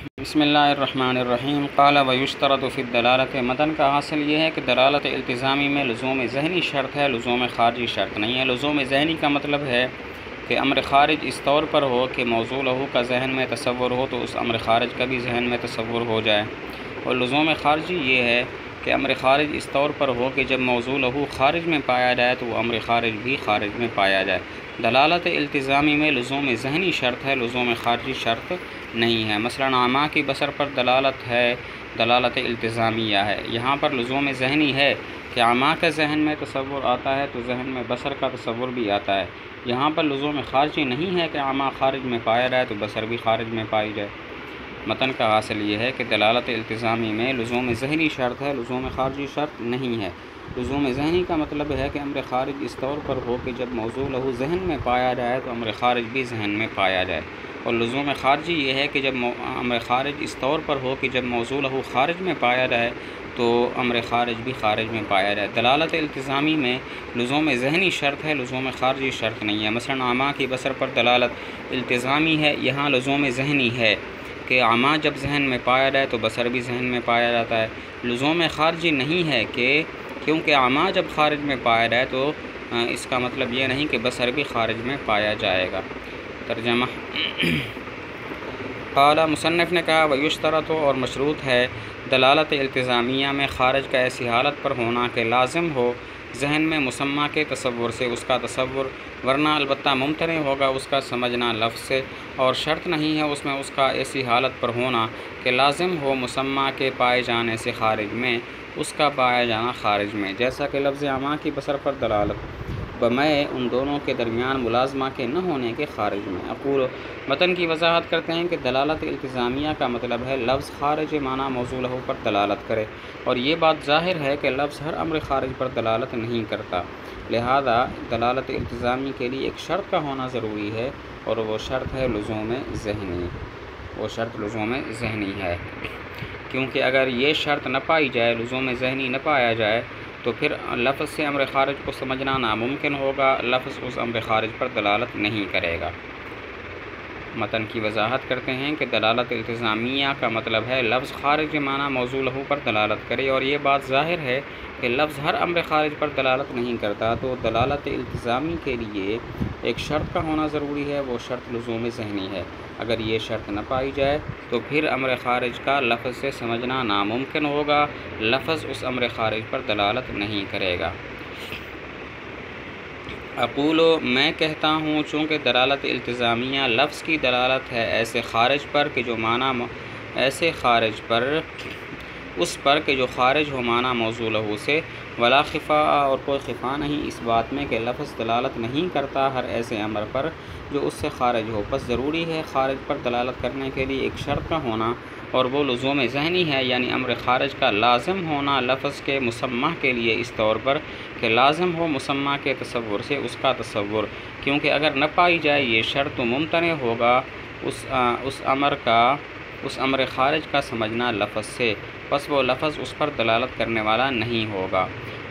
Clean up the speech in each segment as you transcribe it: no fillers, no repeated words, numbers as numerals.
بسم اللہ الرحمن الرحیم۔ قال ویشترط فی الدلالۃ، متن کا حاصل یہ ہے کہ دلالت التزامی میں لزوم ذہنی شرط ہے، لزوم خارجی شرط نہیں ہے۔ لزوم ذہنی کا مطلب ہے کہ امر خارج اس طور پر ہو کہ موضوع لہو کا ذہن میں تصور ہو تو اس امر خارج کا بھی ذہن میں تصور ہو جائے، اور لزوم خارجی یہ ہے کہ امر خارج اس طور پر ہو کہ جب موضوع لہو خارج میں پایا جائے تو وہ امر خارج بھی خارج میں پایا جائے۔ دلالت التزامی میں لزوم ذہنی شرط ہے، لزوم خارجی شرط نہیں ہے۔ مثلا عامہ کی بصر پر دلالت ہے، دلالت التزامیہ ہے۔ یہاں پر لزوم ذہنی ہے کہ عامہ کا ذہن میں تصور آتا ہے تو ذہن میں بصر کا تصور بھی آتا ہے۔ یہاں پر لزوم خارجی نہیں ہے کہ عامہ خارج میں پایا جائے تو بصر بھی خارج میں پائی جائے۔ متن کا حاصل یہ ہے کہ دلالت التزامی میں لزوم ذہنی شرط ہے، لزوم خارجی شرط نہیں ہے۔ لزوم ذہنی کا مطلب ہے کہ امر خارج اس طور پر ہو کہ جب موضوع لہو ذہن میں پایا جائے تو امر خارج بھی ذہن میں پایا جائے، اور لزوم خارجی یہ ہے کہ جب امر خارج اس طور پر ہو کہ جب موضوع لہو خارج میں پایا جائے تو امر خارج بھی خارج میں پایا جائے۔ دلالت التزامی میں لزوم ذہنی شرط ہے، لزوم خارجی شرط نہیں ہے۔ مثلا عامہ کی بصر پر دلالت التزامی ہے، یہاں لزوم ذہنی ہے کہ عامہ جب ذہن میں پایا جائے تو بصر بھی ذہن میں پایا جاتا ہے۔ لزوم خارجی نہیں ہے کہ کیونکہ عامہ جب خارج میں پایا جائے تو اس کا مطلب یہ نہیں کہ بصر بھی خارج میں پایا جائے گا۔ ترجمہ قال، مصنف نے کہا ویشترط، اور مشروط ہے دلالت التزامیہ میں خارج کا ایسی حالت پر ہونا کہ لازم ہو ذہن میں مسمى کے تصور سے اس کا تصور، ورنہ البتہ ممتنع ہوگا اس کا سمجھنا لفظ سے، اور شرط نہیں ہے اس میں اس کا ایسی حالت پر ہونا کہ لازم ہو مسمى کے پائے جانے سے خارج میں اس کا پایا جانا خارج میں، جیسا کہ لفظ عامہ کی بصر پر دلالت بمع ان دونوں کے درمیان ملازمہ کے نہ ہونے کے خارج میں۔ اقول، متن کی وضاحت کرتے ہیں کہ دلالت التزامیہ کا مطلب ہے لفظ خارج معنی موضوع لہو پر دلالت کرے، اور یہ بات ظاہر ہے کہ لفظ ہر امر خارج پر دلالت نہیں کرتا، لہذا دلالت التزامی کے لیے ایک شرط کا ہونا ضروری ہے، اور وہ شرط ہے لزوم ذہنی، وہ شرط لزوم ذہنی ہے، کیونکہ اگر یہ شرط نہ پائی جائے، لزوم ذہنی نہ پایا جائے تو پھر لفظ سے امر خارج کو سمجھنا ناممکن ہوگا، لفظ اس امر خارج پر دلالت نہیں کرے گا۔ متن کی وضاحت کرتے ہیں کہ دلالت التزامیہ کا مطلب ہے لفظ خارج معنی موضوع لہو پر دلالت کرے، اور یہ بات ظاہر ہے کہ لفظ ہر امر خارج پر دلالت نہیں کرتا، تو دلالت التزامی کے لیے ایک شرط کا ہونا ضروری ہے، وہ شرط لزوم ذہنی ہے۔ اگر یہ شرط نہ پائی جائے تو پھر امر خارج کا لفظ سے سمجھنا ناممکن ہوگا، لفظ اس امر خارج پر دلالت نہیں کرے گا۔ اقول، میں کہتا ہوں چونکہ دلالت التزامیہ لفظ کی دلالت ہے ایسے خارج پر کہ جو معنی ایسے خارج پر اس پر کہ جو خارج ہو معنی موضوع لہو سے، ولا خفاء، اور کوئی خفا نہیں اس بات میں کہ لفظ دلالت نہیں کرتا ہر ایسے امر پر جو اس سے خارج ہو، بس ضروری ہے خارج پر دلالت کرنے کے لیے ایک شرط کا ہونا، اور وہ لزوم ذہنی ہے، یعنی امر خارج کا لازم ہونا لفظ کے مسمى کے لیے اس طور پر کہ لازم ہو مسمى کے تصور سے اس کا تصور، کیونکہ اگر نہ پائی جائے یہ شرط تو ممتنع ہوگا اس امر خارج کا سمجھنا لفظ سے، پس وہ لفظ اس پر دلالت کرنے والا نہیں ہوگا۔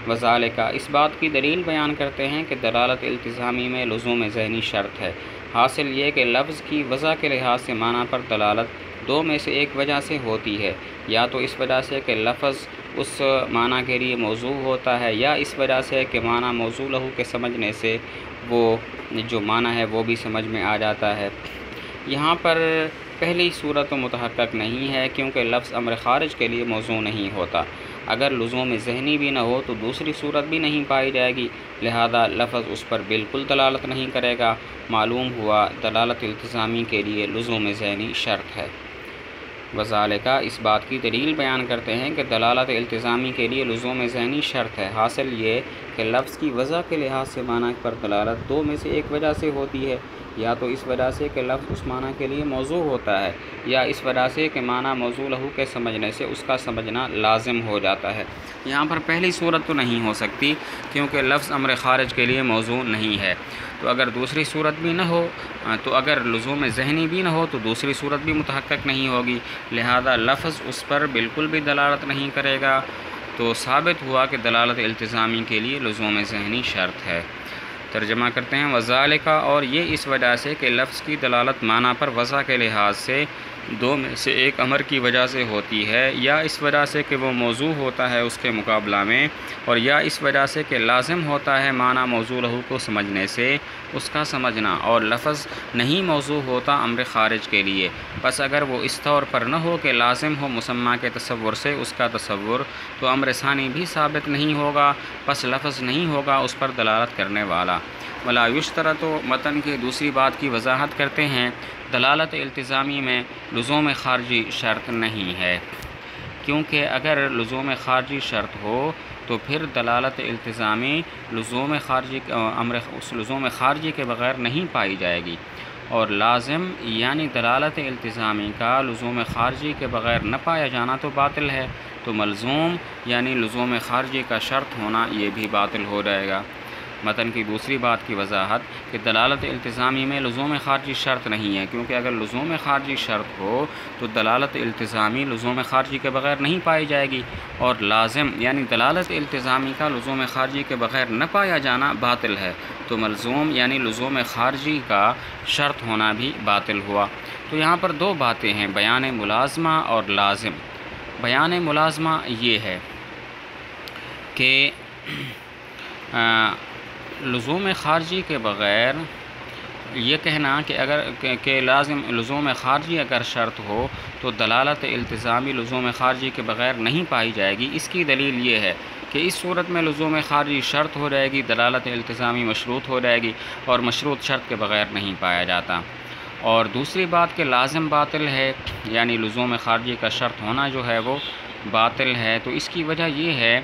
وذالک، اس بات کی دلیل بیان کرتے ہیں کہ دلالت التزامی میں لزوم ذہنی شرط ہے، حاصل یہ کہ لفظ کی وضع کے لحاظ سے معنی پر دلالت دو میں سے ایک وجہ سے ہوتی ہے، یا تو اس وجہ سے کہ لفظ اس معنی کے لیے موضوع ہوتا ہے، یا اس وجہ سے کہ معنی موضوع لہو کے سمجھنے سے وہ جو معنی ہے وہ بھی سمجھ میں آ جاتا ہے۔ یہاں پر پہلی صورت متحقق نہیں ہے کیونکہ لفظ امر خارج کے لیے موضوع نہیں ہوتا، اگر لزوم ذہنی بھی نہ ہو تو دوسری صورت بھی نہیں پائی جائے گی، لہذا لفظ اس پر بالکل دلالت نہیں کرے گا۔ معلوم ہوا دلالت التزامی کے لیے لزوم ذہنی شرط ہے۔ وذالک، اس بات کی دلیل بیان کرتے ہیں کہ دلالت التزامی کے لیے لزوم ذہنی شرط ہے، حاصل یہ کہ لفظ کی وضع کے لحاظ سے معنی پر دلالت دو میں سے ایک وجہ سے ہوتی ہے، یا تو اس وجہ سے کہ لفظ اس معنی کے لیے موضوع ہوتا ہے، یا اس وجہ سے کہ معنی موضوع لہو کے سمجھنے سے اس کا سمجھنا لازم ہو جاتا ہے۔ یہاں پر پہلی صورت تو نہیں ہو سکتی کیونکہ لفظ امر خارج کے لیے موضوع نہیں ہے، تو اگر دوسری صورت بھی نہ ہو تو اگر لزوم ذہنی بھی نہ ہو تو دوسری صورت بھی متحقق نہیں ہوگی، لہذا لفظ اس پر بالکل بھی دلالت نہیں کرے گا، تو ثابت ہوا کہ دلالت التزامی کے لیے لزوم ذہنی شرط ہے۔ ترجمہ کرتے ہیں وذالک، اور یہ اس وجہ سے کہ لفظ کی دلالت معنی پر وضع کے لحاظ سے دو میں سے ایک امر کی وجہ سے ہوتی ہے، یا اس وجہ سے کہ وہ موضوع ہوتا ہے اس کے مقابلہ میں، اور یا اس وجہ سے کہ لازم ہوتا ہے معنی موضوع لہو کو سمجھنے سے اس کا سمجھنا، اور لفظ نہیں موضوع ہوتا امر خارج کے لیے۔ بس اگر وہ اس طور پر نہ ہو کہ لازم ہو مسمى کے تصور سے اس کا تصور، تو امر ثانی بھی ثابت نہیں ہوگا، پس لفظ نہیں ہوگا اس پر دلالت کرنے والا۔ ولا یشترط، متن کی دوسری بات کی وضاحت کرتے ہیں، دلالت التزامی میں لزوم خارجی شرط نہیں ہے، کیونکہ اگر لزوم خارجی شرط ہو تو پھر دلالت التزامی لزوم خارجی کے بغیر نہیں پائی جائے گی، اور لازم یعنی دلالت التزامی کا لزوم خارجی کے بغیر نہ پایا جانا تو باطل ہے، تو ملزوم یعنی لزوم خارجی کا شرط ہونا یہ بھی باطل ہو جائے گا۔ متن کی دوسری بات کی وضاحت کہ دلالت التزامی میں لزوم خارجی شرط نہیں ہے، کیونکہ اگر لزوم خارجی شرط ہو تو دلالت التزامی لزوم خارجی کے بغیر نہیں پائی جائے گی، اور لازم یعنی دلالت التزامی کا لزوم خارجی کے بغیر نہ پایا جانا باطل ہے، تو ملزوم یعنی لزوم خارجی کا شرط ہونا بھی باطل ہوا۔ تو یہاں پر دو باتیں ہیں، بیان ملازمہ اور لازم۔ بیان ملازمہ یہ ہے کہ لزوم خارجی کے بغیر یہ کہنا کہ لزوم خارجی اگر شرط ہو تو دلالت التزامی لزوم خارجی کے بغیر نہیں پائی جائے گی، اس کی دلیل یہ ہے کہ اس صورت میں لزوم خارجی شرط ہو جائے گی، دلالت التزامی مشروط ہو جائے گی، اور مشروط شرط کے بغیر نہیں پایا جاتا۔ اور دوسری بات کہ لازم باطل ہے، یعنی لزوم خارجی کا شرط ہونا جو ہے وہ باطل ہے، تو اس کی وجہ یہ ہے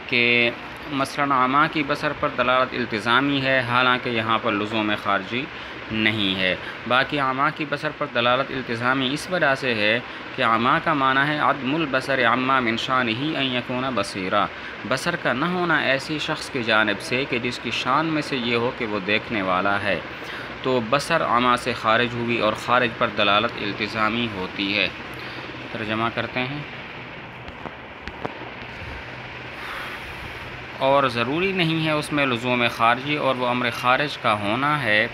کہ مثلاً عامہ کی بصر پر دلالت التزامی ہے، حالانکہ یہاں پر لزوم خارجی نہیں ہے۔ باقی عامہ کی بصر پر دلالت التزامی اس وجہ سے ہے کہ عامہ کا معنی ہے عدم البصر عما من شانہ ان یکون بصیرا، بصر کا نہ ہونا ایسی شخص کی جانب سے کہ جس کی شان میں سے یہ ہو کہ وہ دیکھنے والا ہے، تو بصر عامہ سے خارج ہوئی اور خارج پر دلالت التزامی ہوتی ہے۔ ترجمہ کرتے ہیں، اور ضروری نہیں ہے اس میں لزوم خارجی اور وہ امر خارج کا ہونا ہے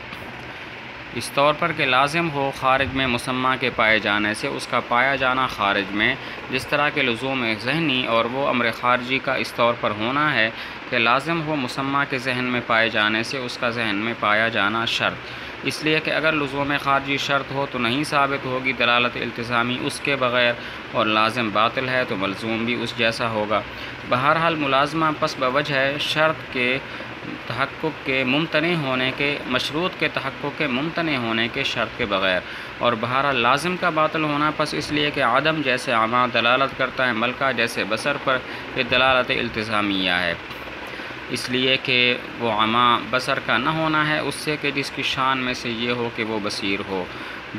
اس طور پر کہ لازم ہو خارج میں مسمى کے پائے جانے سے اس کا پایا جانا خارج میں، جس طرح کہ لزوم ذہنی اور وہ امر خارجی کا اس طور پر ہونا ہے کہ لازم ہو مسمى کے ذہن میں پائے جانے سے اس کا ذہن میں پایا جانا شرط، اس لیے کہ اگر لزوم خارجی شرط ہو تو نہیں ثابت ہوگی دلالت التزامی اس کے بغیر، اور لازم باطل ہے تو ملزوم بھی اس جیسا ہوگا۔ بہرحال ملازمہ پس بوجہ ہے شرط کے تحقق کے ممتنع ہونے کے، مشروط کے تحقق کے ممتنع ہونے کے شرط کے بغیر، اور بہرحال لازم کا باطل ہونا پس اس لیے کہ عدم جیسے عامہ دلالت کرتا ہے ملکہ جیسے بصر پر، یہ دلالت التزامیہ ہے، اس لیے کہ وہ عامہ بصر کا نہ ہونا ہے اس سے کہ جس کی شان میں سے یہ ہو کہ وہ بصیر ہو،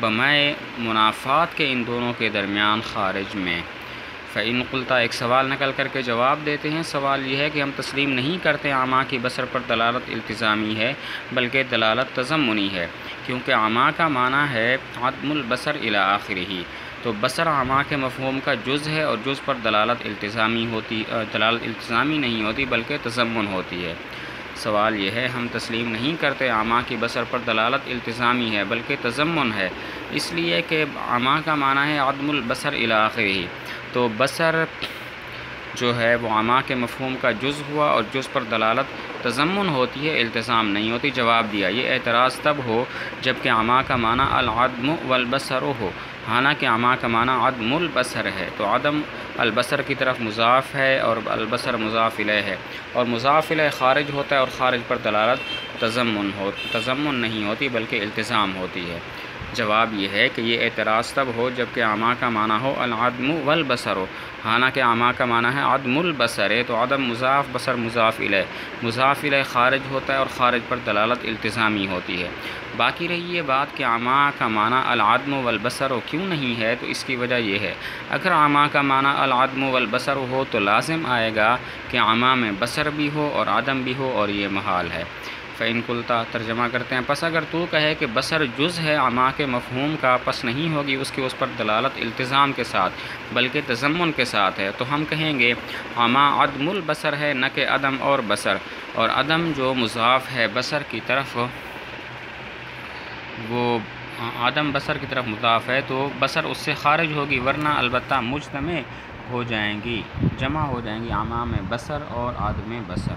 بمائے منافات کے ان دونوں کے درمیان خارج میں۔ فإن قلتا، ایک سوال نقل کر کے جواب دیتے ہیں۔ سوال یہ ہے کہ ہم تسلیم نہیں کرتے عامہ کی بصر پر دلالت التزامی ہے بلکہ دلالت تضمنی ہے، کیونکہ عامہ کا معنی ہے عدم البصر الی آخرہ، تو بصر عامہ کے مفہوم کا جز ہے، اور جز پر دلالت التزامی نہیں ہوتی بلکہ تضمن ہوتی ہے۔ سوال یہ ہے ہم تسلیم نہیں کرتے عامہ کی بصر پر دلالت التزامی ہے بلکہ تضمن ہے، اس لیے کہ عامہ کا معنی ہے عدم البصر الی آخرہ، تو بصر جو ہے وہ عامہ کے مفہوم کا جز ہوا، اور جز پر دلالت تضمن ہوتی ہے، التزام نہیں ہوتی۔ جواب دیا، یہ اعتراض تب ہو جب کہ عامہ کا معنی العدم والبصر ہو، حالانکہ عامہ کا معنی عدم البصر ہے، تو عدم البصر کی طرف مضاف ہے اور البصر مضاف الیہ ہے، اور مضاف الیہ خارج ہوتا ہے، اور خارج پر دلالت تضمن نہیں ہوتی بلکہ التزام ہوتی ہے۔ جواب یہ ہے کہ یہ اعتراض تب ہو جب کہ عامہ کا معنی ہو العدم والبصر ہو، حالانکہ عامہ کا معنی ہے عدم البصر ہے، تو عدم مضاف، بصر مضاف الیہ، مضاف الیہ خارج ہوتا ہے اور خارج پر دلالت التزامی ہوتی ہے۔ باقی رہی یہ بات کہ عامہ کا معنی العدم والبصر کیوں نہیں ہے، تو اس کی وجہ یہ ہے اگر عامہ کا معنی العدم والبصر ہو تو لازم آئے گا کہ عامہ میں بصر بھی ہو اور عدم بھی ہو، اور یہ محال ہے۔ فإن قلتا، ترجمہ کرتے ہیں، پس اگر تو کہے کہ بصر جز ہے عامہ کے مفہوم کا، پس نہیں ہوگی اس کی اس پر دلالت التزام کے ساتھ بلکہ تضمن کے ساتھ ہے، تو ہم کہیں گے عامہ عدم البصر ہے نہ کہ عدم اور بصر، اور عدم جو مضاف ہے بصر کی طرف وہ آدم بصر کی طرف مضاف ہے تو بصر اس سے خارج ہوگی، ورنہ البتہ مجتمع ہو جائیں گی، جمع ہو جائیں گی، عامہ میں بصر اور آدم بصر۔